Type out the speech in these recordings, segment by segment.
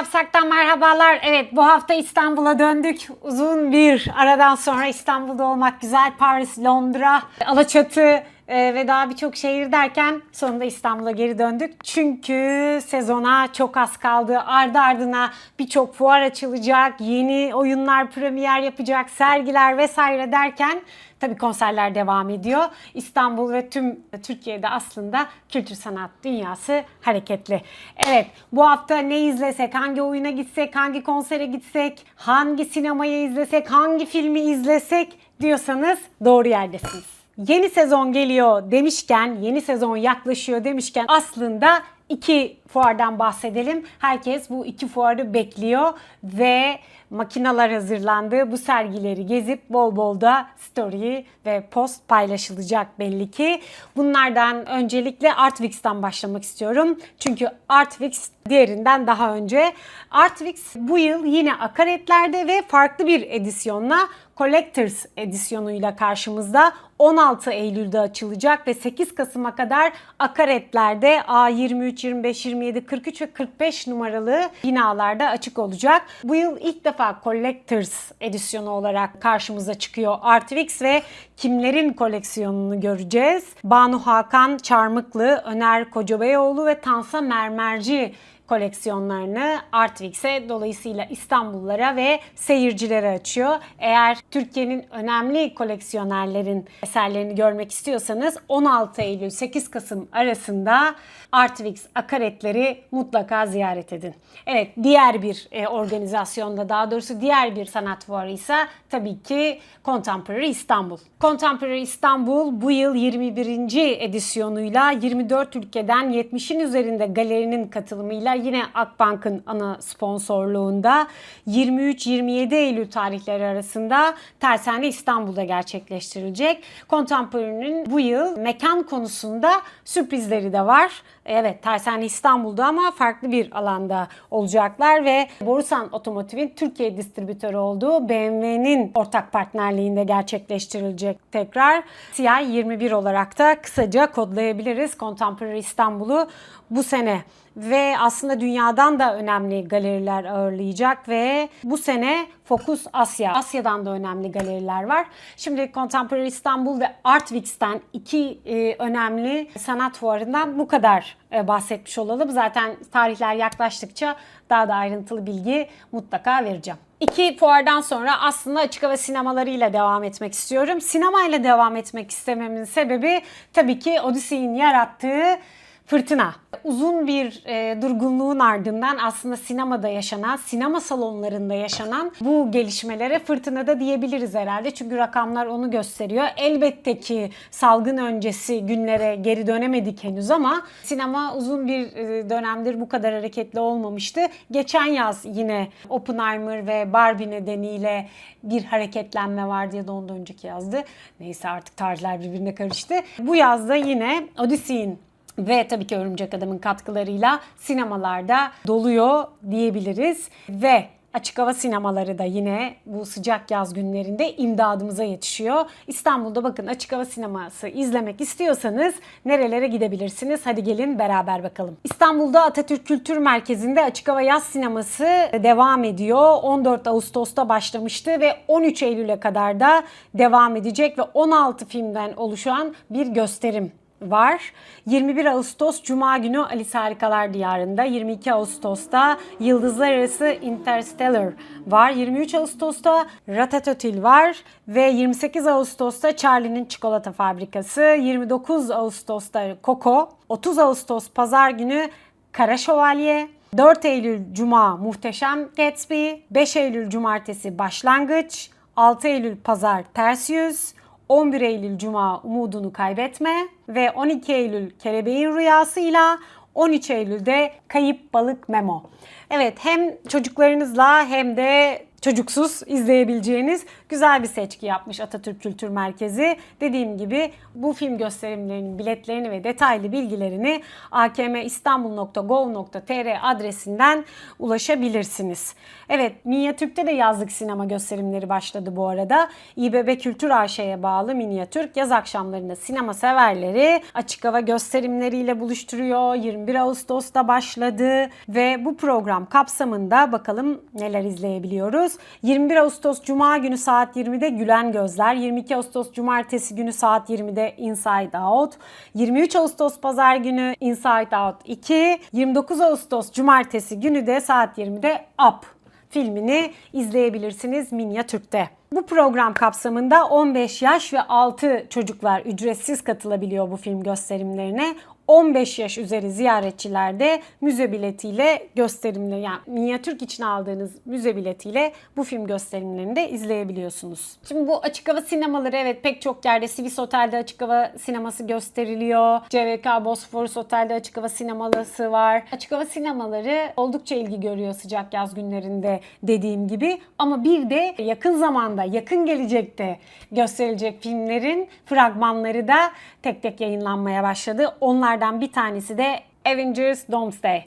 Yapsak'tan merhabalar. Evet, bu hafta İstanbul'a döndük. Uzun bir aradan sonra İstanbul'da olmak güzel. Paris, Londra, Alaçatı ve daha birçok şehir derken sonunda İstanbul'a geri döndük. Çünkü sezona çok az kaldı. Ardı ardına birçok fuar açılacak, yeni oyunlar premier yapacak, sergiler vesaire derken tabii konserler devam ediyor. İstanbul ve tüm Türkiye'de aslında kültür sanat dünyası hareketli. Evet, bu hafta ne izlesek, hangi oyuna gitsek, hangi konsere gitsek, hangi sinemayı izlesek, hangi filmi izlesek diyorsanız doğru yerdesiniz. Yeni sezon geliyor demişken, yeni sezon yaklaşıyor demişken aslında iki fuardan bahsedelim. Herkes bu iki fuarı bekliyor ve makineler hazırlandı. Bu sergileri gezip bol bol da story ve post paylaşılacak belli ki. Bunlardan öncelikle Artvix'ten başlamak istiyorum. Çünkü Artvix diğerinden daha önce. Artvix bu yıl yine akaretlerde ve farklı bir edisyonla Collectors edisyonuyla karşımızda. 16 Eylül'de açılacak ve 8 Kasım'a kadar akaretlerde A23, 25, 27, 43 ve 45 numaralı binalarda açık olacak. Bu yıl ilk defa Collectors edisyonu olarak karşımıza çıkıyor Artvix ve kimlerin koleksiyonunu göreceğiz? Banu Hakan Çarmıklı, Öner Kocabeyoğlu ve Tansa Mermerci koleksiyonlarını Artvix'e, dolayısıyla İstanbullulara ve seyircilere açıyor. Eğer Türkiye'nin önemli koleksiyonerlerin eserlerini görmek istiyorsanız 16 Eylül 8 Kasım arasında Artvix akaretleri mutlaka ziyaret edin. Evet, diğer bir organizasyonda, daha doğrusu diğer bir sanat fuarı ise tabii ki Contemporary İstanbul. Contemporary İstanbul bu yıl 21. edisyonuyla 24 ülkeden 70'in üzerinde galerinin katılımıyla yine Akbank'ın ana sponsorluğunda 23-27 Eylül tarihleri arasında Tersane İstanbul'da gerçekleştirilecek. Contemporary'nin bu yıl mekan konusunda sürprizleri de var. Evet, Tersane İstanbul'da ama farklı bir alanda olacaklar ve Borusan Otomotiv'in Türkiye distribütörü olduğu BMW'nin ortak partnerliğinde gerçekleştirilecek tekrar. CI 21 olarak da kısaca kodlayabiliriz Contemporary İstanbul'u bu sene. Ve aslında dünyadan da önemli galeriler ağırlayacak ve bu sene Focus Asya. Asya'dan da önemli galeriler var. Şimdi Contemporary İstanbul ve Artvix'ten iki önemli sanat fuarından bu kadar bahsetmiş olalım. Zaten tarihler yaklaştıkça daha da ayrıntılı bilgi mutlaka vereceğim. İki fuardan sonra aslında açık hava sinemalarıyla devam etmek istiyorum. Sinemayla devam etmek istememin sebebi tabii ki Odyssey'in yarattığı fırtına. Uzun bir durgunluğun ardından aslında sinemada yaşanan, sinema salonlarında yaşanan bu gelişmelere fırtına da diyebiliriz herhalde. Çünkü rakamlar onu gösteriyor. Elbette ki salgın öncesi günlere geri dönemedik henüz ama sinema uzun bir dönemdir bu kadar hareketli olmamıştı. Geçen yaz yine Oppenheimer ve Barbie nedeniyle bir hareketlenme vardı ya da ondan önceki yazdı. Neyse, artık tarihler birbirine karıştı. Bu yazda yine Odyssey'in ve tabii ki Örümcek Adam'ın katkılarıyla sinemalarda doluyor diyebiliriz. Ve açık hava sinemaları da yine bu sıcak yaz günlerinde imdadımıza yetişiyor. İstanbul'da bakın açık hava sineması izlemek istiyorsanız nerelere gidebilirsiniz? Hadi gelin beraber bakalım. İstanbul'da Atatürk Kültür Merkezi'nde açık hava yaz sineması devam ediyor. 14 Ağustos'ta başlamıştı ve 13 Eylül'e kadar da devam edecek ve 16 filmden oluşan bir gösterim var. 21 Ağustos Cuma günü Alice Harikalar Diyarı'nda, 22 Ağustos'ta Yıldızlar Arası Interstellar var, 23 Ağustos'ta Ratatouille var ve 28 Ağustos'ta Charlie'nin Çikolata Fabrikası, 29 Ağustos'ta Coco, 30 Ağustos Pazar günü Kara Şövalye, 4 Eylül Cuma Muhteşem Gatsby, 5 Eylül Cumartesi Başlangıç, 6 Eylül Pazar Ters Yüz, 11 Eylül Cuma Umudunu Kaybetme ve 12 Eylül Kelebeğin Rüyası'yla 13 Eylül'de Kayıp Balık Memo. Evet, hem çocuklarınızla hem de çocuksuz izleyebileceğiniz güzel bir seçki yapmış Atatürk Kültür Merkezi. Dediğim gibi bu film gösterimlerinin biletlerini ve detaylı bilgilerini akmistanbul.gov.tr adresinden ulaşabilirsiniz. Evet, Minyatürk'te de yazlık sinema gösterimleri başladı bu arada. İBB Kültür AŞ'ye bağlı Minyatürk yaz akşamlarında sinema severleri açık hava gösterimleriyle buluşturuyor. 21 Ağustos'ta başladı ve bu program kapsamında bakalım neler izleyebiliyoruz. 21 Ağustos Cuma günü saat 20'de Gülen Gözler, 22 Ağustos Cumartesi günü saat 20'de Inside Out, 23 Ağustos Pazar günü Inside Out 2, 29 Ağustos Cumartesi günü de saat 20'de Up filmini izleyebilirsiniz Minyatürk'te. Bu program kapsamında 15 yaş ve altı çocuklar ücretsiz katılabiliyor bu film gösterimlerine. 15 yaş üzeri ziyaretçiler de müze biletiyle gösterimle, yani Minyatürk için aldığınız müze biletiyle bu film gösterimlerini de izleyebiliyorsunuz. Şimdi bu açık hava sinemaları, evet, pek çok yerde Swiss Otel'de açık hava sineması gösteriliyor. CVK Bosphorus Otel'de açık hava sineması var. Açık hava sinemaları oldukça ilgi görüyor sıcak yaz günlerinde dediğim gibi. Ama bir de yakın zamanda, yakın gelecekte gösterilecek filmlerin fragmanları da tek tek yayınlanmaya başladı. Onlardan bir tanesi de Avengers Doomsday.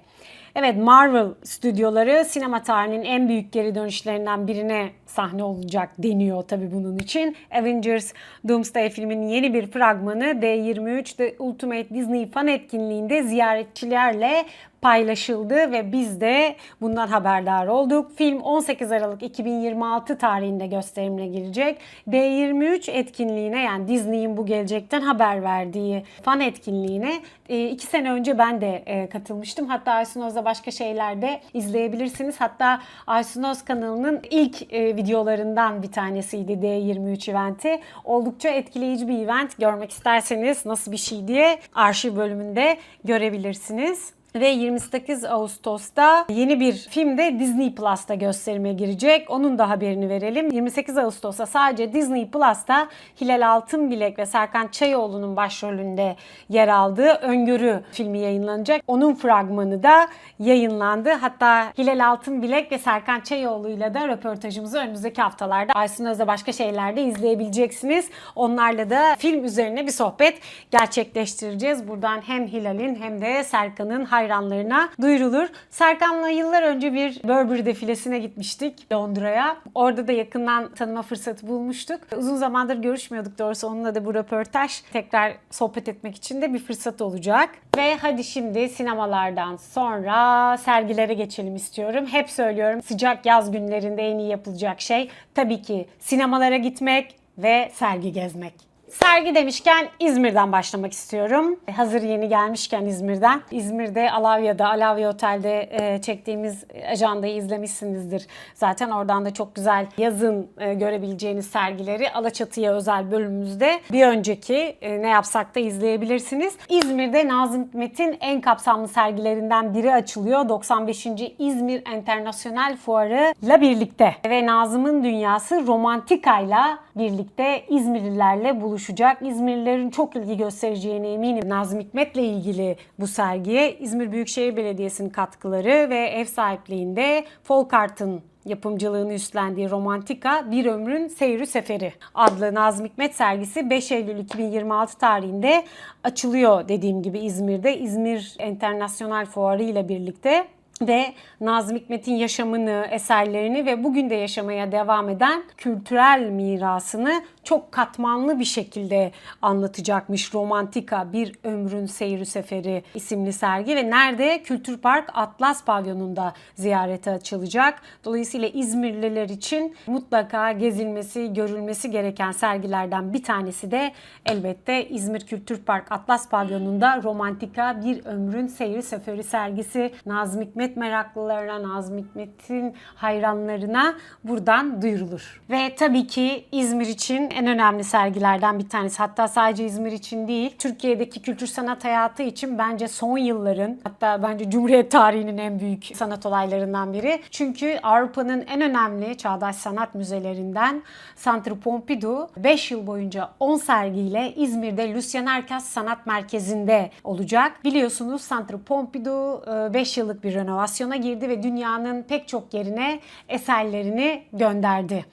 Evet, Marvel stüdyoları sinema tarihinin en büyük geri dönüşlerinden birine sahne olacak deniyor tabii bunun için. Avengers Doomsday filminin yeni bir fragmanı D23 The Ultimate Disney Fan etkinliğinde ziyaretçilerle paylaşıldı ve biz de bundan haberdar olduk. Film 18 Aralık 2026 tarihinde gösterimine girecek. D23 etkinliğine, yani Disney'in bu gelecekten haber verdiği fan etkinliğine 2 sene önce ben de katılmıştım. Hatta Aysun Öz'de başka şeyler de izleyebilirsiniz. Hatta Aysun Öz kanalının ilk videolarından bir tanesiydi D23 eventi. Oldukça etkileyici bir event. Görmek isterseniz nasıl bir şey diye arşiv bölümünde görebilirsiniz. Ve 28 Ağustos'ta yeni bir film de Disney Plus'ta gösterime girecek. Onun da haberini verelim. 28 Ağustos'ta sadece Disney Plus'ta Hilal Altınbilek ve Serkan Çayoğlu'nun başrolünde yer aldığı Öngörü filmi yayınlanacak. Onun fragmanı da yayınlandı. Hatta Hilal Altınbilek ve Serkan Çayoğlu'yla da röportajımızı önümüzdeki haftalarda Aysun Öz'de başka şeyler de izleyebileceksiniz. Onlarla da film üzerine bir sohbet gerçekleştireceğiz. Buradan hem Hilal'in hem de Serkan'ın hayranlarına duyurulur. Serkan'la yıllar önce bir Burberry defilesine gitmiştik Londra'ya. Orada da yakından tanıma fırsatı bulmuştuk. Uzun zamandır görüşmüyorduk doğrusu. Onunla da bu röportaj tekrar sohbet etmek için de bir fırsat olacak. Ve hadi şimdi sinemalardan sonra sergilere geçelim istiyorum. Hep söylüyorum, sıcak yaz günlerinde en iyi yapılacak şey tabii ki sinemalara gitmek ve sergi gezmek. Sergi demişken İzmir'den başlamak istiyorum. Hazır yeni gelmişken İzmir'den. İzmir'de Alavya'da, Alavya Otel'de çektiğimiz ajandayı izlemişsinizdir. Zaten oradan da çok güzel yazın görebileceğiniz sergileri Alaçatı'ya özel bölümümüzde bir önceki Ne Yapsak da izleyebilirsiniz. İzmir'de Nazım Hikmet'in en kapsamlı sergilerinden biri açılıyor. 95. İzmir Enternasyonel Fuarı'yla birlikte. Ve Nazım'ın dünyası Romantika'yla birlikte İzmirlilerle buluşacak. İzmirlilerin çok ilgi göstereceğine eminim. Nazım Hikmet'le ilgili bu sergiye İzmir Büyükşehir Belediyesi'nin katkıları ve ev sahipliğinde Folkart'ın yapımcılığını üstlendiği Romantika Bir Ömrün Seyri Seferi adlı Nazım Hikmet sergisi 5 Eylül 2026 tarihinde açılıyor dediğim gibi İzmir'de. İzmir Enternasyonel Fuarı ile birlikte ve Nazım Hikmet'in yaşamını, eserlerini ve bugün de yaşamaya devam eden kültürel mirasını çok katmanlı bir şekilde anlatacakmış Romantika Bir Ömrün Seyri Seferi isimli sergi ve nerede? Kültür Park Atlas Pavyonu'nda ziyarete açılacak. Dolayısıyla İzmirliler için mutlaka gezilmesi, görülmesi gereken sergilerden bir tanesi de elbette İzmir Kültür Park Atlas Pavyonu'nda Romantika Bir Ömrün Seyri Seferi sergisi. Nazım Hikmet meraklılarına, Nazım Hikmet'in hayranlarına buradan duyurulur. Ve tabii ki İzmir için en önemli sergilerden bir tanesi. Hatta sadece İzmir için değil, Türkiye'deki kültür sanat hayatı için bence son yılların, hatta bence Cumhuriyet tarihinin en büyük sanat olaylarından biri. Çünkü Avrupa'nın en önemli çağdaş sanat müzelerinden Centre Pompidou 5 yıl boyunca 10 sergiyle İzmir'de Lucien Erkas Sanat Merkezi'nde olacak. Biliyorsunuz Centre Pompidou 5 yıllık bir renove renovasyona girdi ve dünyanın pek çok yerine eserlerini gönderdi.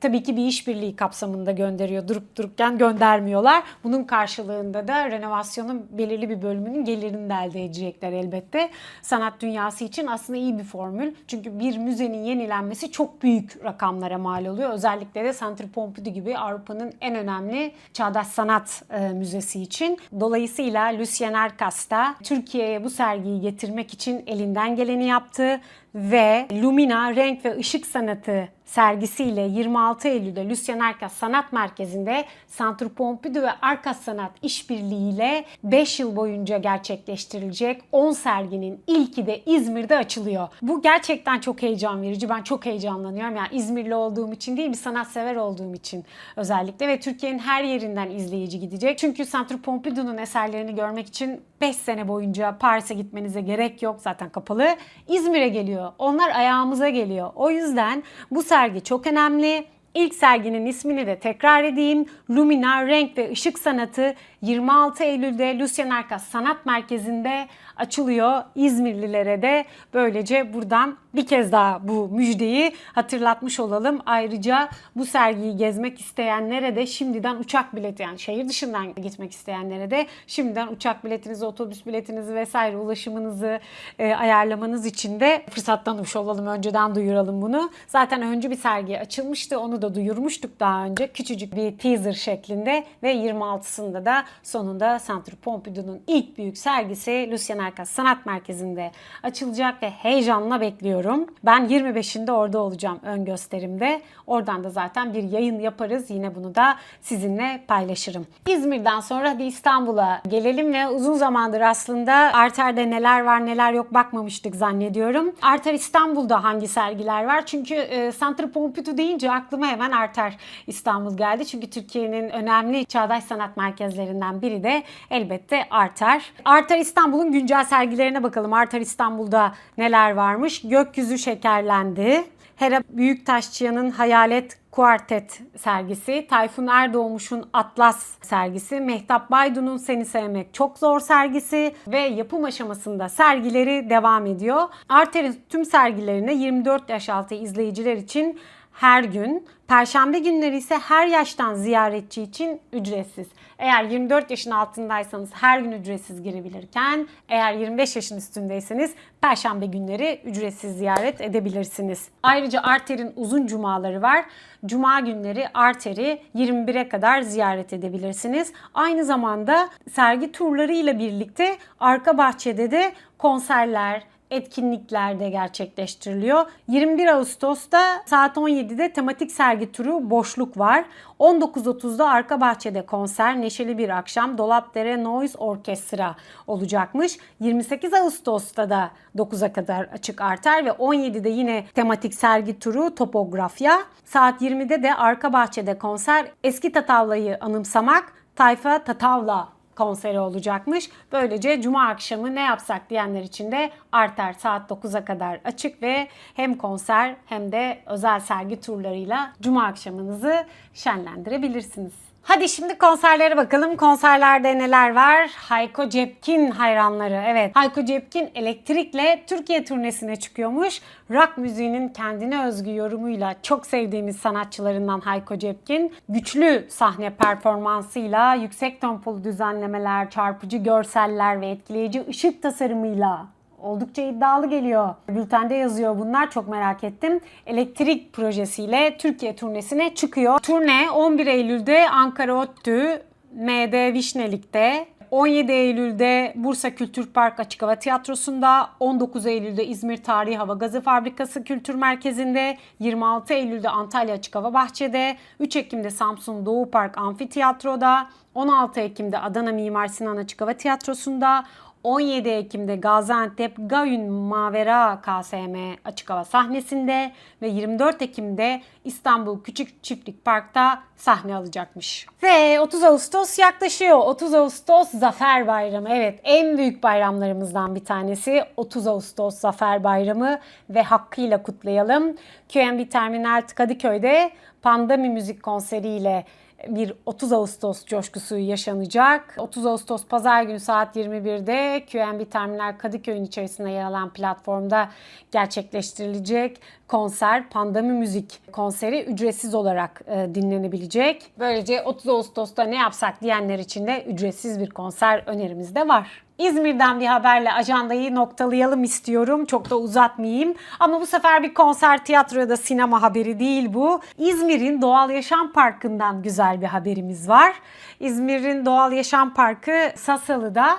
Tabii ki bir işbirliği kapsamında gönderiyor. Durup dururken göndermiyorlar. Bunun karşılığında da renovasyonun belirli bir bölümünün gelirini de elde edecekler elbette. Sanat dünyası için aslında iyi bir formül. Çünkü bir müzenin yenilenmesi çok büyük rakamlara mal oluyor. Özellikle de Centre Pompidou gibi Avrupa'nın en önemli çağdaş sanat müzesi için. Dolayısıyla Lucien Arcas da Türkiye'ye bu sergiyi getirmek için elinden geleni yaptı ve Lumina Renk ve Işık Sanatı sergisiyle 26 Eylül'de Lucien Arcas Sanat Merkezi'nde Centre Pompidou ve Arcas Sanat işbirliğiyle 5 yıl boyunca gerçekleştirilecek 10 serginin ilki de İzmir'de açılıyor. Bu gerçekten çok heyecan verici. Ben çok heyecanlanıyorum. Yani İzmirli olduğum için değil, bir sanatsever olduğum için özellikle ve Türkiye'nin her yerinden izleyici gidecek. Çünkü Centre Pompidou'nun eserlerini görmek için 5 sene boyunca Paris'e gitmenize gerek yok. Zaten kapalı. İzmir'e geliyor. Onlar ayağımıza geliyor. O yüzden bu sergi çok önemli. İlk serginin ismini de tekrar edeyim. Lumina Renk ve Işık Sanatı 26 Eylül'de Lucien Arcas Sanat Merkezi'nde açılıyor. İzmirlilere de böylece buradan bir kez daha bu müjdeyi hatırlatmış olalım. Ayrıca bu sergiyi gezmek isteyenlere de şimdiden uçak bileti, yani şehir dışından gitmek isteyenlere de şimdiden uçak biletinizi, otobüs biletinizi vesaire ulaşımınızı ayarlamanız için de fırsat tanımış olalım. Önceden duyuralım bunu. Zaten önce bir sergi açılmıştı. Onu da duyurmuştuk daha önce. Küçücük bir teaser şeklinde ve 26'sında da sonunda Centre Pompidou'nun ilk büyük sergisi Lucien Arcas Sanat Merkezi'nde açılacak ve heyecanla bekliyorum. Ben 25'inde orada olacağım ön gösterimde. Oradan da zaten bir yayın yaparız. Yine bunu da sizinle paylaşırım. İzmir'den sonra hadi İstanbul'a gelelim ve uzun zamandır aslında Arter'de neler var neler yok bakmamıştık zannediyorum. Arter İstanbul'da hangi sergiler var? Çünkü Centre Pompidou deyince aklıma hemen Arter İstanbul geldi. Çünkü Türkiye'nin önemli çağdaş sanat merkezlerinden biri de elbette Arter. Arter İstanbul'un güncel sergilerine bakalım. Arter İstanbul'da neler varmış? Gökyüzü şekerlendi. Hera Büyüktaşçıyan'ın Hayalet Kuartet sergisi, Tayfun Erdoğmuş'un Atlas sergisi, Mehtap Baydun'un Seni Sevmek Çok Zor sergisi ve yapım aşamasında sergileri devam ediyor. Arter'in tüm sergilerine 24 yaş altı izleyiciler için her gün, Perşembe günleri ise her yaştan ziyaretçi için ücretsiz. Eğer 24 yaşın altındaysanız her gün ücretsiz girebilirken eğer 25 yaşın üstündeyseniz Perşembe günleri ücretsiz ziyaret edebilirsiniz. Ayrıca Arter'in uzun cumaları var. Cuma günleri Arter'i 21'e kadar ziyaret edebilirsiniz. Aynı zamanda sergi turlarıyla birlikte arka bahçede de konserler, etkinlikler de gerçekleştiriliyor. 21 Ağustos'ta saat 17'de tematik sergi turu Boşluk var. 19.30'da arka bahçede konser, neşeli bir akşam, Dolapdere Noise Orkestra olacakmış. 28 Ağustos'ta da 9'a kadar açık Arter ve 17'de yine tematik sergi turu Topografya. Saat 20'de de arka bahçede konser, Eski Tatavla'yı anımsamak, Tayfa Tatavla konseri olacakmış. Böylece cuma akşamı ne yapsak diyenler için de Arter saat 9'a kadar açık ve hem konser hem de özel sergi turlarıyla cuma akşamınızı şenlendirebilirsiniz. Hadi şimdi konserlere bakalım. Konserlerde neler var? Hayko Cepkin hayranları. Evet, Hayko Cepkin Elektrik'le Türkiye turnesine çıkıyormuş. Rock müziğinin kendine özgü yorumuyla çok sevdiğimiz sanatçılarından Hayko Cepkin, güçlü sahne performansıyla, yüksek tempolu düzenlemeler, çarpıcı görseller ve etkileyici ışık tasarımıyla oldukça iddialı geliyor. Bültende yazıyor bunlar, çok merak ettim. Elektrik projesiyle Türkiye turnesine çıkıyor. Turne 11 Eylül'de Ankara ODTÜ, MD Vişnelik'te, 17 Eylül'de Bursa Kültür Park Açık Hava Tiyatrosu'nda, 19 Eylül'de İzmir Tarihi Hava Gazı Fabrikası Kültür Merkezi'nde, 26 Eylül'de Antalya Açık Hava Bahçe'de, 3 Ekim'de Samsun Doğu Park Amfitiyatro'da, 16 Ekim'de Adana Mimar Sinan Açık Hava Tiyatrosu'nda, 17 Ekim'de Gaziantep Gayun Mavera KSM açık hava sahnesinde ve 24 Ekim'de İstanbul Küçük Çiftlik Park'ta sahne alacakmış. Ve 30 Ağustos yaklaşıyor. 30 Ağustos Zafer Bayramı. Evet, en büyük bayramlarımızdan bir tanesi 30 Ağustos Zafer Bayramı ve hakkıyla kutlayalım. QNB Terminal Kadıköy'de Pandemi Müzik konseriyle bir 30 Ağustos coşkusu yaşanacak. 30 Ağustos Pazar günü saat 21'de QNB Terminal Kadıköy'ün içerisinde yer alan platformda gerçekleştirilecek konser, Pandemi Müzik konseri ücretsiz olarak dinlenebilecek. Böylece 30 Ağustos'ta ne yapsak diyenler için de ücretsiz bir konser önerimiz de var. İzmir'den bir haberle ajandayı noktalayalım istiyorum. Çok da uzatmayayım. Ama bu sefer bir konser, tiyatro ya da sinema haberi değil bu. İzmir'in Doğal Yaşam Parkı'ndan güzel bir haberimiz var. İzmir'in Doğal Yaşam Parkı Sasalı'da.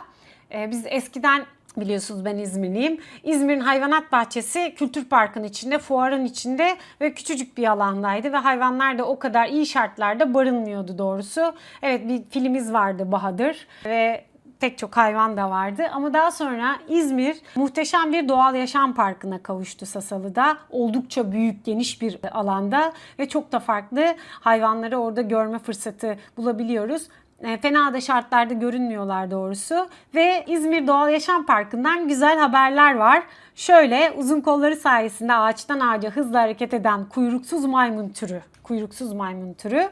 Biz eskiden, biliyorsunuz ben İzmirliyim, İzmir'in hayvanat bahçesi kültür parkının içinde, fuarın içinde ve küçücük bir alandaydı ve hayvanlar da o kadar iyi şartlarda barınmıyordu doğrusu. Evet, bir filimiz vardı, Bahadır, ve pek çok hayvan da vardı ama daha sonra İzmir muhteşem bir doğal yaşam parkına kavuştu Sasalı'da. Oldukça büyük, geniş bir alanda ve çok da farklı hayvanları orada görme fırsatı bulabiliyoruz. Fena da şartlarda görünmüyorlar doğrusu. Ve İzmir Doğal Yaşam Parkı'ndan güzel haberler var. Şöyle, uzun kolları sayesinde ağaçtan ağaca hızla hareket eden kuyruksuz maymun türü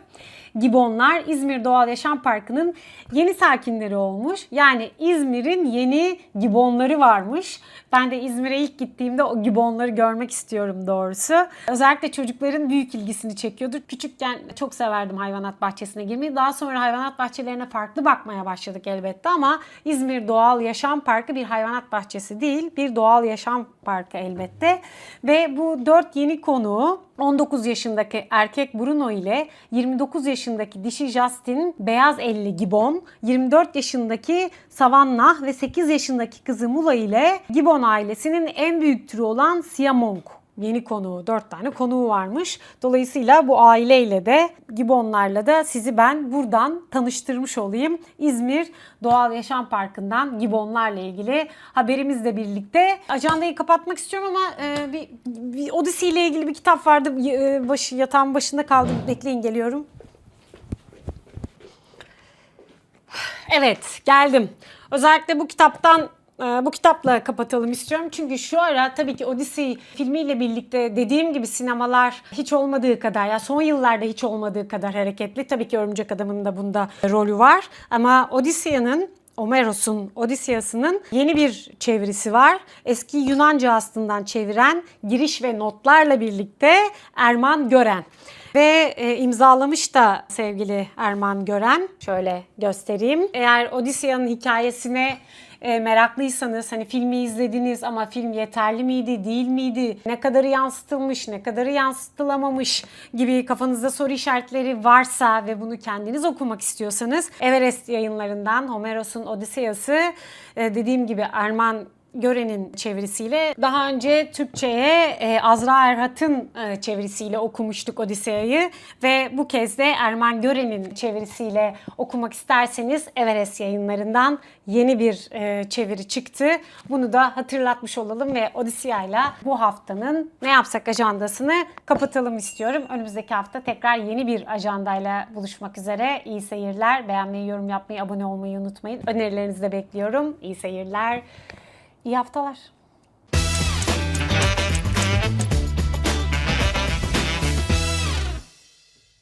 gibonlar İzmir Doğal Yaşam Parkı'nın yeni sakinleri olmuş. Yani İzmir'in yeni gibonları varmış. Ben de İzmir'e ilk gittiğimde o gibonları görmek istiyorum doğrusu. Özellikle çocukların büyük ilgisini çekiyordu. Küçükken çok severdim hayvanat bahçesine girmeyi. Daha sonra hayvanat bahçelerine farklı bakmaya başladık elbette ama İzmir Doğal Yaşam Parkı bir hayvanat bahçesi değil, bir doğal yaşam parkı elbette. Ve bu 4 yeni konuğu 19 yaşındaki erkek Bruno ile 29 yaşındaki dişi Justin beyaz elli gibon, 24 yaşındaki Savannah ve 8 yaşındaki kızı Mula ile gibon ailesinin en büyük türü olan Siamong. Yeni konuğu, 4 tane konuğu varmış. Dolayısıyla bu aileyle de, gibonlarla da sizi ben buradan tanıştırmış olayım. İzmir Doğal Yaşam Parkı'ndan gibonlarla ilgili haberimizle birlikte ajandayı kapatmak istiyorum ama bir Odyssey ile ilgili bir kitap vardı. Yatağın başında kaldım. Bekleyin, geliyorum. Evet, geldim. Özellikle bu kitapla kapatalım istiyorum. Çünkü şu ara tabii ki Odyssey filmiyle birlikte dediğim gibi sinemalar hiç olmadığı kadar, ya son yıllarda hiç olmadığı kadar hareketli. Tabii ki Örümcek Adam'ın da bunda rolü var. Ama Homeros'un Odysseus'ının yeni bir çevirisi var. Eski Yunanca aslından çeviren, giriş ve notlarla birlikte Erman Gören. Ve imzalamış da sevgili Erman Gören. Şöyle göstereyim. Eğer Odysseus'un hikayesine meraklıysanız, hani filmi izlediniz ama film yeterli miydi, değil miydi, ne kadarı yansıtılmış, ne kadarı yansıtılamamış gibi kafanızda soru işaretleri varsa ve bunu kendiniz okumak istiyorsanız, Everest Yayınları'ndan Homeros'un Odysseus'ı dediğim gibi Erman Gören'in çevirisiyle, daha önce Türkçe'ye Azra Erhat'ın çevirisiyle okumuştuk Odysseus'u ve bu kez de Erman Gören'in çevirisiyle okumak isterseniz Everest Yayınları'ndan yeni bir çeviri çıktı. Bunu da hatırlatmış olalım ve Odysseus'la bu haftanın Ne Yapsak ajandasını kapatalım istiyorum. Önümüzdeki hafta tekrar yeni bir ajandayla buluşmak üzere. İyi seyirler. Beğenmeyi, yorum yapmayı, abone olmayı unutmayın. Önerilerinizi de bekliyorum. İyi seyirler. İyi haftalar.